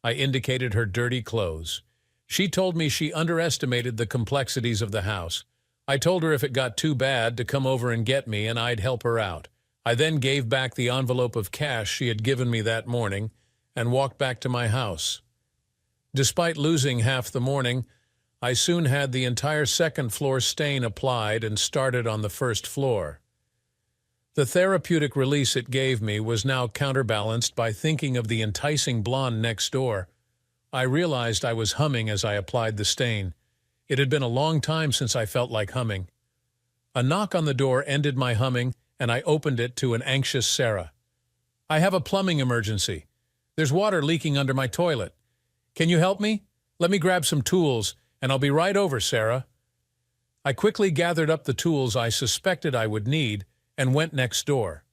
I indicated her dirty clothes. She told me she underestimated the complexities of the house. I told her if it got too bad to come over and get me, and I'd help her out. I then gave back the envelope of cash she had given me that morning and walked back to my house. Despite losing half the morning, I soon had the entire second-floor stain applied and started on the first floor. The therapeutic release it gave me was now counterbalanced by thinking of the enticing blonde next door. I realized I was humming as I applied the stain. It had been a long time since I felt like humming. A knock on the door ended my humming, and I opened it to an anxious Sarah. "I have a plumbing emergency. There's water leaking under my toilet. Can you help me? Let me grab some tools, and I'll be right over, Sarah." I quickly gathered up the tools I suspected I would need and went next door.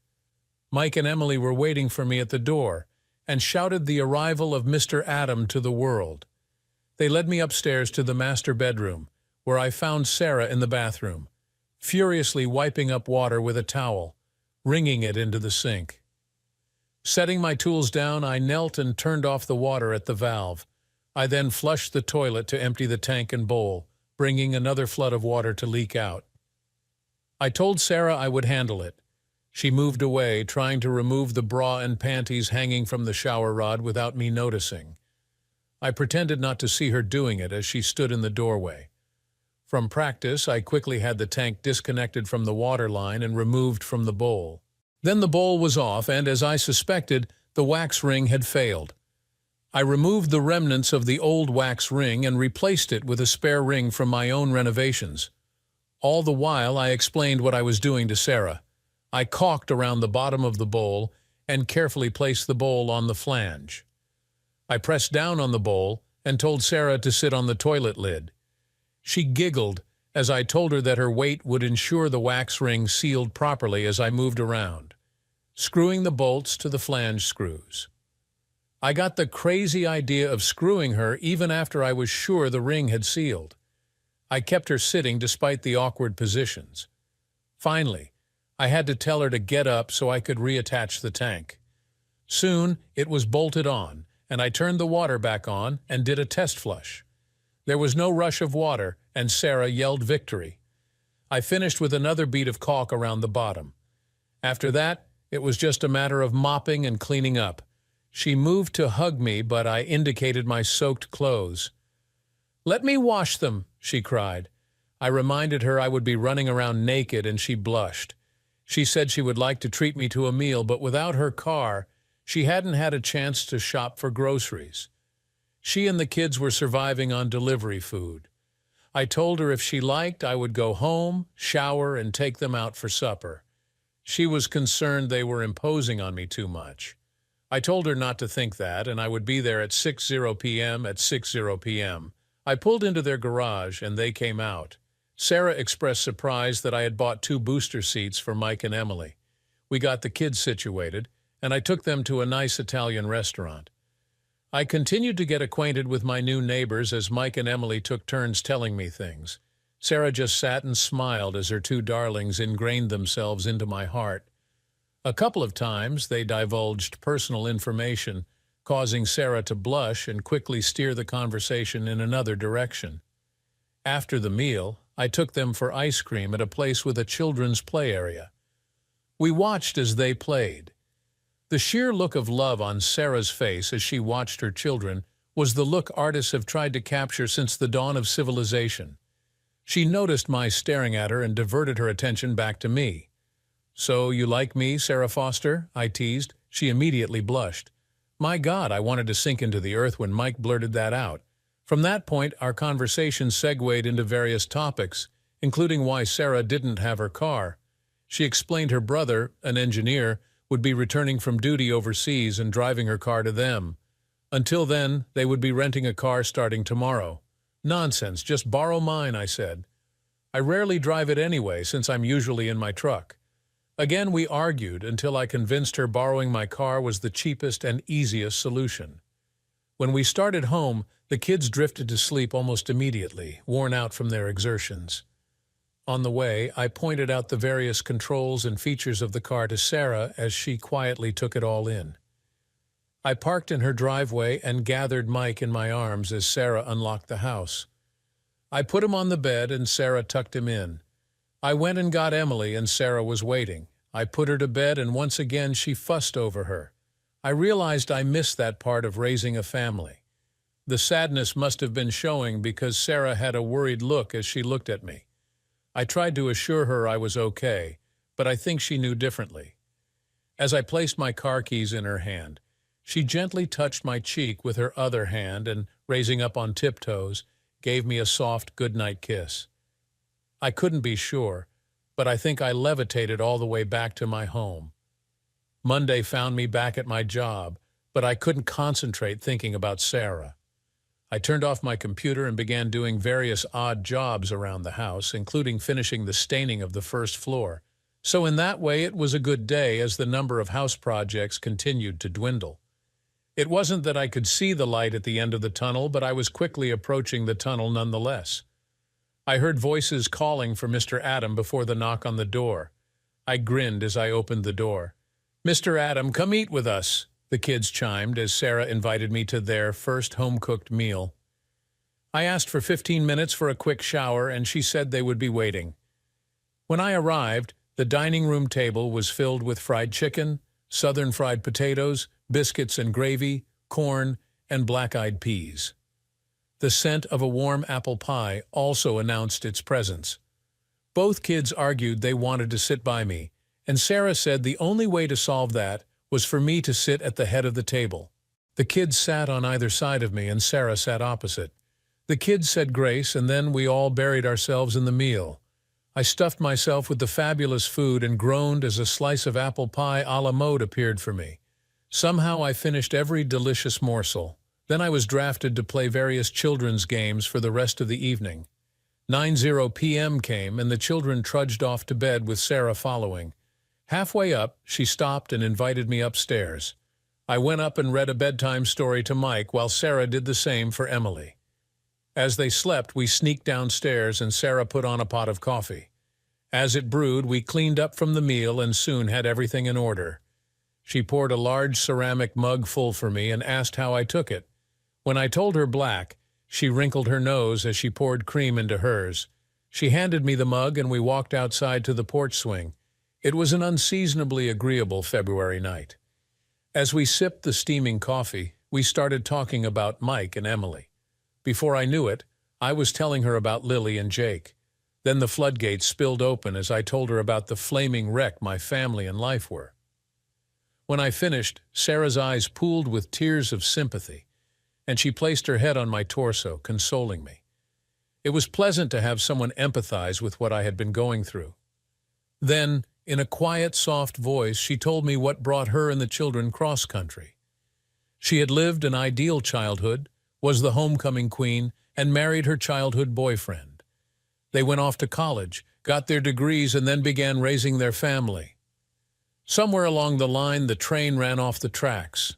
Mike and Emily were waiting for me at the door and shouted the arrival of Mr. Adam to the world. They led me upstairs to the master bedroom, where I found Sarah in the bathroom, furiously wiping up water with a towel, wringing it into the sink. Setting my tools down, I knelt and turned off the water at the valve. I then flushed the toilet to empty the tank and bowl, bringing another flood of water to leak out. I told Sarah I would handle it. She moved away, trying to remove the bra and panties hanging from the shower rod without me noticing. I pretended not to see her doing it as she stood in the doorway. From practice, I quickly had the tank disconnected from the water line and removed from the bowl. Then the bowl was off, and as I suspected, the wax ring had failed. I removed the remnants of the old wax ring and replaced it with a spare ring from my own renovations. All the while, I explained what I was doing to Sarah. I caulked around the bottom of the bowl and carefully placed the bowl on the flange. I pressed down on the bowl and told Sarah to sit on the toilet lid. She giggled as I told her that her weight would ensure the wax ring sealed properly as I moved around, screwing the bolts to the flange screws. I got the crazy idea of screwing her even after I was sure the ring had sealed. I kept her sitting despite the awkward positions. Finally, I had to tell her to get up so I could reattach the tank. Soon, it was bolted on, and I turned the water back on and did a test flush. There was no rush of water, and Sarah yelled victory. I finished with another bead of caulk around the bottom. After that, it was just a matter of mopping and cleaning up. She moved to hug me, but I indicated my soaked clothes. "Let me wash them," she cried. I reminded her I would be running around naked, and she blushed. She said she would like to treat me to a meal, but without her car, she hadn't had a chance to shop for groceries. She and the kids were surviving on delivery food. I told her if she liked, I would go home, shower, and take them out for supper. She was concerned they were imposing on me too much. I told her not to think that, and I would be there at 6:00 p.m. at 6:00 p.m. I pulled into their garage, and they came out. Sarah expressed surprise that I had bought 2 booster seats for Mike and Emily. We got the kids situated, and I took them to a nice Italian restaurant. I continued to get acquainted with my new neighbors as Mike and Emily took turns telling me things. Sarah just sat and smiled as her 2 darlings ingrained themselves into my heart. A couple of times they divulged personal information, causing Sarah to blush and quickly steer the conversation in another direction. After the meal, I took them for ice cream at a place with a children's play area. We watched as they played. The sheer look of love on Sarah's face as she watched her children was the look artists have tried to capture since the dawn of civilization. She noticed my staring at her and diverted her attention back to me. "So you like me, Sarah Foster?" I teased. She immediately blushed. My God, I wanted to sink into the earth when Mike blurted that out. From that point, our conversation segued into various topics, including why Sarah didn't have her car. She explained her brother, an engineer, would be returning from duty overseas and driving her car to them. Until then, they would be renting a car starting tomorrow. "Nonsense, just borrow mine," I said. "I rarely drive it anyway, since I'm usually in my truck." Again, we argued until I convinced her borrowing my car was the cheapest and easiest solution. When we started home, the kids drifted to sleep almost immediately, worn out from their exertions. On the way, I pointed out the various controls and features of the car to Sarah as she quietly took it all in. I parked in her driveway and gathered Mike in my arms as Sarah unlocked the house. I put him on the bed and Sarah tucked him in. I went and got Emily and Sarah was waiting. I put her to bed and once again she fussed over her. I realized I missed that part of raising a family. The sadness must have been showing because Sarah had a worried look as she looked at me. I tried to assure her I was okay, but I think she knew differently. As I placed my car keys in her hand, she gently touched my cheek with her other hand and, raising up on tiptoes, gave me a soft goodnight kiss. I couldn't be sure, but I think I levitated all the way back to my home. Monday found me back at my job, but I couldn't concentrate thinking about Sarah. I turned off my computer and began doing various odd jobs around the house, including finishing the staining of the first floor. So in that way it was a good day as the number of house projects continued to dwindle. It wasn't that I could see the light at the end of the tunnel, but I was quickly approaching the tunnel nonetheless. I heard voices calling for Mr. Adam before the knock on the door. I grinned as I opened the door. "Mr. Adam, come eat with us," the kids chimed as Sarah invited me to their first home-cooked meal. I asked for 15 minutes for a quick shower, and she said they would be waiting. When I arrived, the dining room table was filled with fried chicken, southern fried potatoes, biscuits and gravy, corn, and black-eyed peas. The scent of a warm apple pie also announced its presence. Both kids argued they wanted to sit by me, and Sarah said the only way to solve that was for me to sit at the head of the table. The kids sat on either side of me, and Sarah sat opposite. The kids said grace, and then we all buried ourselves in the meal. I stuffed myself with the fabulous food and groaned as a slice of apple pie a la mode appeared for me. Somehow I finished every delicious morsel. Then I was drafted to play various children's games for the rest of the evening. 9:00 p.m. came, and the children trudged off to bed with Sarah following. Halfway up, she stopped and invited me upstairs. I went up and read a bedtime story to Mike while Sarah did the same for Emily. As they slept, we sneaked downstairs and Sarah put on a pot of coffee. As it brewed, we cleaned up from the meal and soon had everything in order. She poured a large ceramic mug full for me and asked how I took it. When I told her black, she wrinkled her nose as she poured cream into hers. She handed me the mug and we walked outside to the porch swing. It was an unseasonably agreeable February night. As we sipped the steaming coffee, we started talking about Mike and Emily. Before I knew it, I was telling her about Lily and Jake. Then the floodgates spilled open as I told her about the flaming wreck my family and life were. When I finished, Sarah's eyes pooled with tears of sympathy, and she placed her head on my torso, consoling me. It was pleasant to have someone empathize with what I had been going through. Then, in a quiet, soft voice, she told me what brought her and the children cross-country. She had lived an ideal childhood, was the homecoming queen, and married her childhood boyfriend. They went off to college, got their degrees, and then began raising their family. Somewhere along the line, the train ran off the tracks.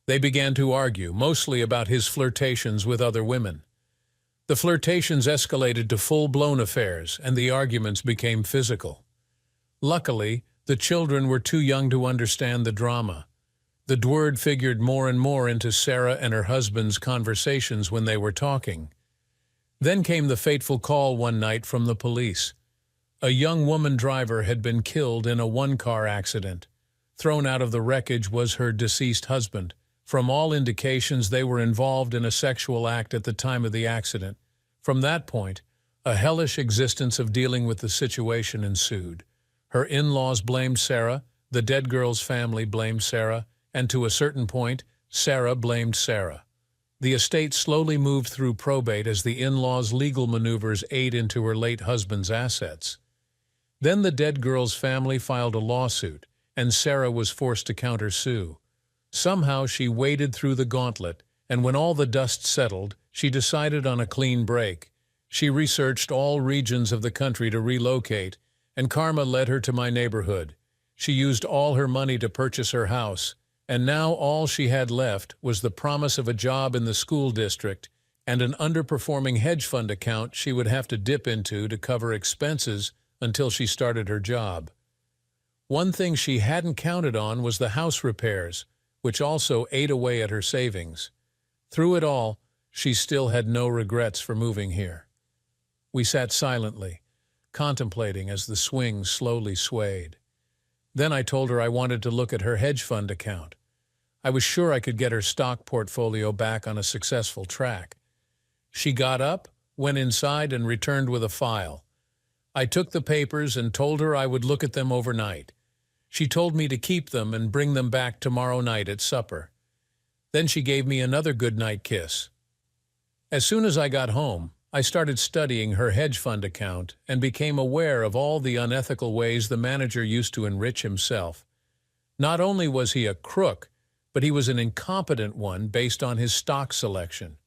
They began to argue, mostly about his flirtations with other women. The flirtations escalated to full-blown affairs, and the arguments became physical. Luckily, the children were too young to understand the drama. The word figured more and more into Sarah and her husband's conversations when they were talking. Then came the fateful call one night from the police. A young woman driver had been killed in a one-car accident. Thrown out of the wreckage was her deceased husband. From all indications, they were involved in a sexual act at the time of the accident. From that point, a hellish existence of dealing with the situation ensued. Her in-laws blamed Sarah, the dead girl's family blamed Sarah, and to a certain point, Sarah blamed Sarah. The estate slowly moved through probate as the in-laws' legal maneuvers ate into her late husband's assets. Then the dead girl's family filed a lawsuit, and Sarah was forced to countersue. Somehow she waded through the gauntlet, and when all the dust settled, she decided on a clean break. She researched all regions of the country to relocate, and karma led her to my neighborhood. She used all her money to purchase her house, and now all she had left was the promise of a job in the school district and an underperforming hedge fund account she would have to dip into to cover expenses until she started her job. One thing she hadn't counted on was the house repairs, which also ate away at her savings. Through it all, she still had no regrets for moving here. We sat silently, contemplating as the swing slowly swayed. Then I told her I wanted to look at her hedge fund account. I was sure I could get her stock portfolio back on a successful track. She got up, went inside, and returned with a file. I took the papers and told her I would look at them overnight. She told me to keep them and bring them back tomorrow night at supper. Then she gave me another goodnight kiss. As soon as I got home, I started studying her hedge fund account and became aware of all the unethical ways the manager used to enrich himself. Not only was he a crook, but he was an incompetent one based on his stock selection.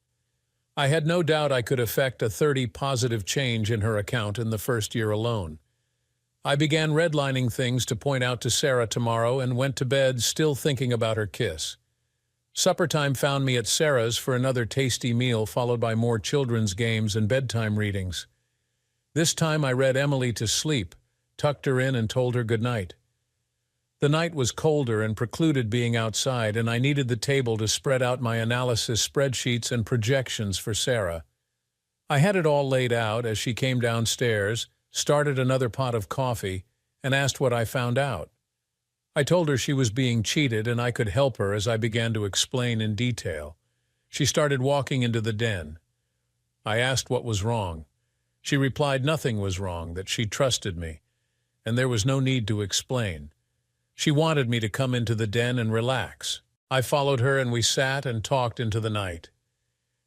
I had no doubt I could effect a 30 positive change in her account in the first year alone. I began redlining things to point out to Sarah tomorrow and went to bed still thinking about her kiss. Supper time found me at Sarah's for another tasty meal, followed by more children's games and bedtime readings. This time I read Emily to sleep, tucked her in, and told her good night. The night was colder and precluded being outside, and I needed the table to spread out my analysis spreadsheets and projections for Sarah. I had it all laid out as she came downstairs, started another pot of coffee, and asked what I found out. I told her she was being cheated and I could help her as I began to explain in detail. She started walking into the den. I asked what was wrong. She replied nothing was wrong, that she trusted me, and there was no need to explain. She wanted me to come into the den and relax. I followed her and we sat and talked into the night.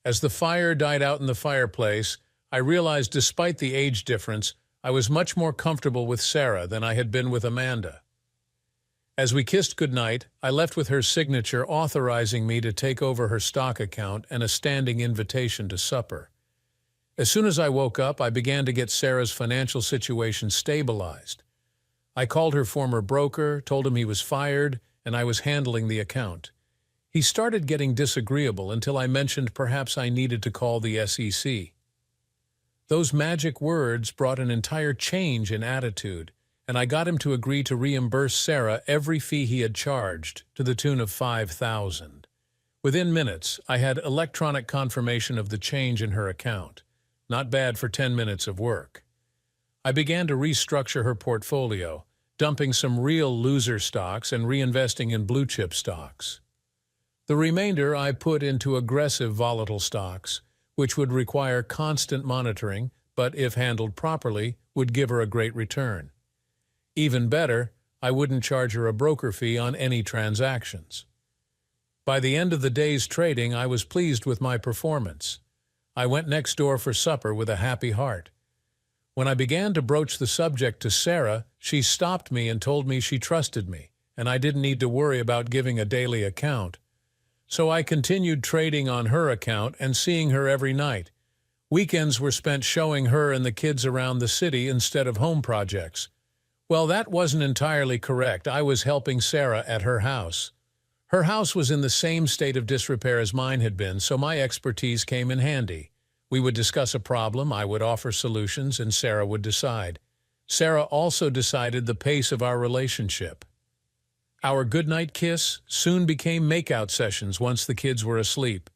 As the fire died out in the fireplace, I realized despite the age difference, I was much more comfortable with Sarah than I had been with Amanda. As we kissed goodnight, I left with her signature authorizing me to take over her stock account and a standing invitation to supper. As soon as I woke up, I began to get Sarah's financial situation stabilized. I called her former broker, told him he was fired, and I was handling the account. He started getting disagreeable until I mentioned perhaps I needed to call the SEC. Those magic words brought an entire change in attitude, and I got him to agree to reimburse Sarah every fee he had charged, to the tune of $5,000. Within minutes, I had electronic confirmation of the change in her account. Not bad for 10 minutes of work. I began to restructure her portfolio, dumping some real loser stocks and reinvesting in blue-chip stocks. The remainder I put into aggressive volatile stocks, which would require constant monitoring, but if handled properly, would give her a great return. Even better, I wouldn't charge her a broker fee on any transactions. By the end of the day's trading, I was pleased with my performance. I went next door for supper with a happy heart. When I began to broach the subject to Sarah, she stopped me and told me she trusted me, and I didn't need to worry about giving a daily account. So I continued trading on her account and seeing her every night. Weekends were spent showing her and the kids around the city instead of home projects. Well, that wasn't entirely correct. I was helping Sarah at her house. Her house was in the same state of disrepair as mine had been, so my expertise came in handy. We would discuss a problem, I would offer solutions, and Sarah would decide. Sarah also decided the pace of our relationship. Our goodnight kiss soon became makeout sessions once the kids were asleep.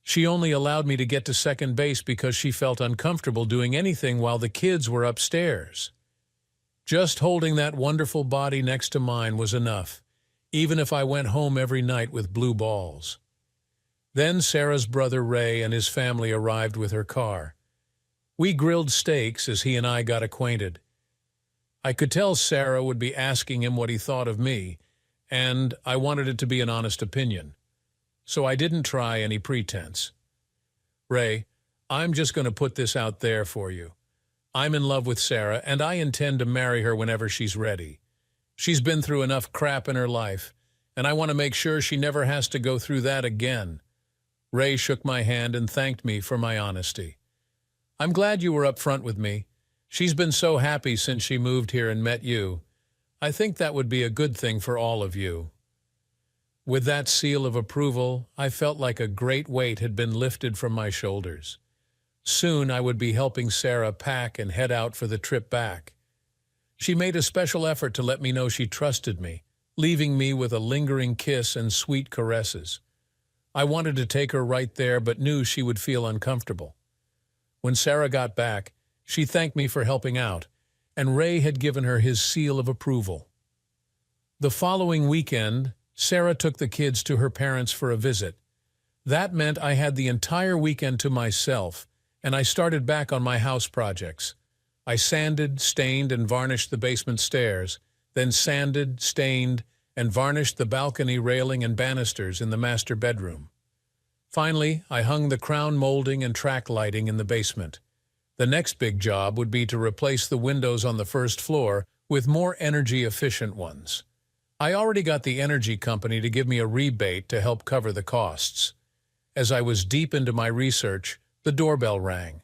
She only allowed me to get to second base because she felt uncomfortable doing anything while the kids were upstairs. Just holding that wonderful body next to mine was enough, even if I went home every night with blue balls. Then Sarah's brother Ray and his family arrived with her car. We grilled steaks as he and I got acquainted. I could tell Sarah would be asking him what he thought of me, and I wanted it to be an honest opinion. So I didn't try any pretense. Ray, I'm just going to put this out there for you. I'm in love with Sarah, and I intend to marry her whenever she's ready. She's been through enough crap in her life, and I want to make sure she never has to go through that again. Ray shook my hand and thanked me for my honesty. I'm glad you were up front with me. She's been so happy since she moved here and met you. I think that would be a good thing for all of you. With that seal of approval, I felt like a great weight had been lifted from my shoulders. Soon I would be helping Sarah pack and head out for the trip back. She made a special effort to let me know she trusted me, leaving me with a lingering kiss and sweet caresses. I wanted to take her right there, but knew she would feel uncomfortable. When Sarah got back, she thanked me for helping out, and Ray had given her his seal of approval. The following weekend, Sarah took the kids to her parents for a visit. That meant I had the entire weekend to myself, and I started back on my house projects. I sanded, stained, and varnished the basement stairs, then sanded, stained, and varnished the balcony railing and banisters in the master bedroom. Finally, I hung the crown molding and track lighting in the basement. The next big job would be to replace the windows on the first floor with more energy-efficient ones. I already got the energy company to give me a rebate to help cover the costs. As I was deep into my research, the doorbell rang.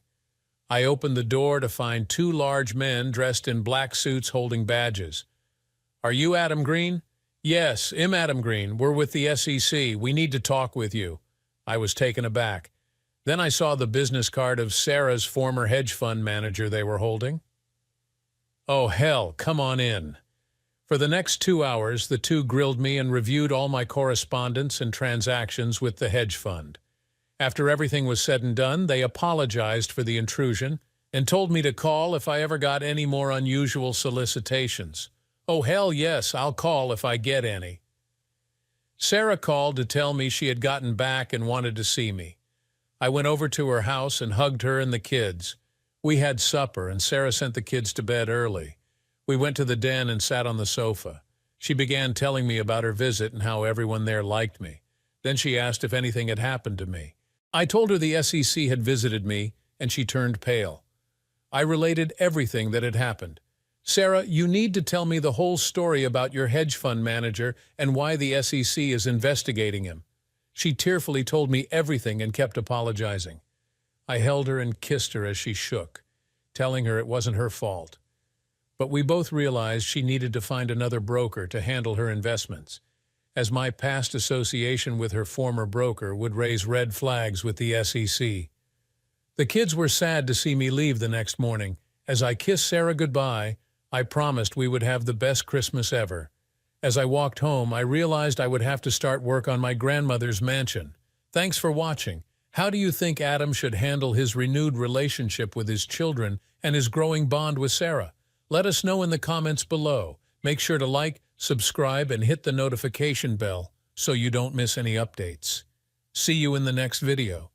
I opened the door to find two large men dressed in black suits holding badges. "Are you Adam Green?" "Yes, I'm Adam Green. We're with the SEC. We need to talk with you." I was taken aback. Then I saw the business card of Sarah's former hedge fund manager they were holding. "Oh, hell, come on in." For the next 2 hours, the two grilled me and reviewed all my correspondence and transactions with the hedge fund. After everything was said and done, they apologized for the intrusion and told me to call if I ever got any more unusual solicitations. Oh, hell yes, I'll call if I get any. Sarah called to tell me she had gotten back and wanted to see me. I went over to her house and hugged her and the kids. We had supper, and Sarah sent the kids to bed early. We went to the den and sat on the sofa. She began telling me about her visit and how everyone there liked me. Then she asked if anything had happened to me. I told her the SEC had visited me, and she turned pale. I related everything that had happened. Sarah, you need to tell me the whole story about your hedge fund manager and why the SEC is investigating him. She tearfully told me everything and kept apologizing. I held her and kissed her as she shook, telling her it wasn't her fault. But we both realized she needed to find another broker to handle her investments, as my past association with her former broker would raise red flags with the SEC. The kids were sad to see me leave the next morning. As I kissed Sarah goodbye, I promised we would have the best Christmas ever. As I walked home, I realized I would have to start work on my grandmother's mansion. Thanks for watching. How do you think Adam should handle his renewed relationship with his children and his growing bond with Sarah? Let us know in the comments below. Make sure to like, subscribe, and hit the notification bell so you don't miss any updates. See you in the next video.